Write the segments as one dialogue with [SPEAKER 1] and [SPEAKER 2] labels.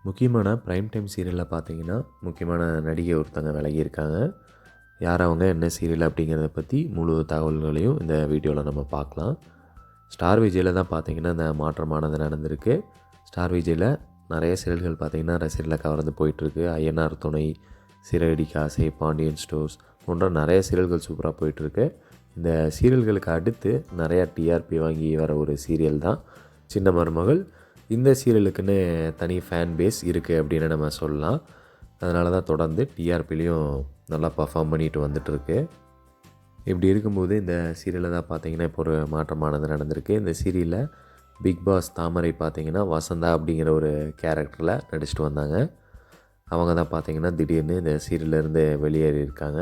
[SPEAKER 1] முக்கியமான prime time சீரியலில் பார்த்தீங்கன்னா, முக்கியமான நடிகை ஒருத்தங்க விலகியிருக்காங்க. யார் அவங்க? என்ன சீரியல்? அப்படிங்கிறத பற்றி முழு தகவல்களையும் இந்த வீடியோவில் நம்ம பார்க்கலாம். ஸ்டார் விஜயில் தான் பார்த்தீங்கன்னா, இந்த மாற்றமானது நடந்திருக்கு. ஸ்டார் விஜயில் நிறைய சீரியல்கள் பார்த்தீங்கன்னா, ரசிகர்களை கவர்ந்து போயிட்டுருக்கு. ஐயனார் துணை, சிறகடிக்க ஆசை, பாண்டியன் ஸ்டோர்ஸ் போன்ற நிறைய சீரியல்கள் சூப்பராக போயிட்டுருக்கு. இந்த சீரியல்களுக்கு அடுத்து நிறையா டிஆர்பி வாங்கி வர ஒரு சீரியல் தான் சின்ன மருமகள். இந்த சீரியலுக்குன்னு தனி ஃபேன் பேஸ் இருக்குது அப்படின்னு நம்ம சொல்லலாம். அதனால தான் தொடர்ந்து டிஆர்பிலையும் நல்லா பர்ஃபார்ம் பண்ணிட்டு வந்துட்டுருக்கு. இப்படி இருக்கும்போது இந்த சீரியலில் தான் பார்த்தீங்கன்னா இப்போ ஒரு மாற்றமானது நடந்திருக்கு. இந்த சீரியலில் பிக் பாஸ் தாமரை பார்த்தீங்கன்னா வசந்தா அப்படிங்கிற ஒரு கேரக்டரில் நடிச்சிட்டு வந்தாங்க. அவங்க தான் பார்த்தீங்கன்னா திடீர்னு இந்த சீரியல்லேருந்து வெளியேறியிருக்காங்க.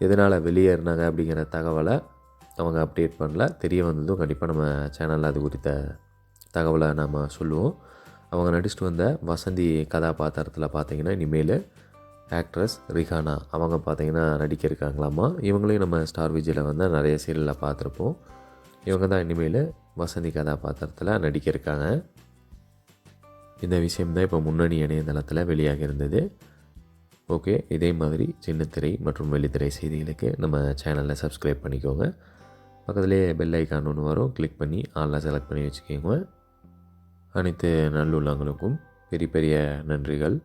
[SPEAKER 1] எதனால் வெளியேறினாங்க அப்படிங்கிற தகவலை அவங்க அப்டேட் பண்ணல. தெரிய வந்ததும் கண்டிப்பாக நம்ம சேனலில் அது குறித்த தகவலை நாம் சொல்லுவோம். அவங்க நடிச்சிட்டு வந்த வசந்தி கதாபாத்திரத்தில் பார்த்தீங்கன்னா இனிமேல் ஆக்ட்ரஸ் ரிஹானா அவங்க பார்த்தீங்கன்னா நடிக்க இருக்காங்களாமா. இவங்களையும் நம்ம ஸ்டார் விஜயில் வந்து நிறைய சீரியலில் பார்த்துருப்போம். இவங்க தான் இனிமேல் வசந்தி கதாபாத்திரத்தில் நடிக்க இருக்காங்க. இந்த விஷயம்தான் இப்போ முன்னணி இணையதளத்தில் வெளியாக இருந்தது. ஓகே, இதே மாதிரி சின்னத்திரை மற்றும் வெள்ளித்திரை செய்திகளுக்கு நம்ம சேனலில் சப்ஸ்கிரைப் பண்ணிக்கோங்க. பக்கத்துலேயே பெல் ஐக்கான் ஒன்று வரும், கிளிக் பண்ணி ஆன்லைன் செலக்ட் பண்ணி வச்சுக்கோங்க. அனைத்து நல்லுள்ளங்களுக்கும் பெரிய பெரிய நன்றிகள்.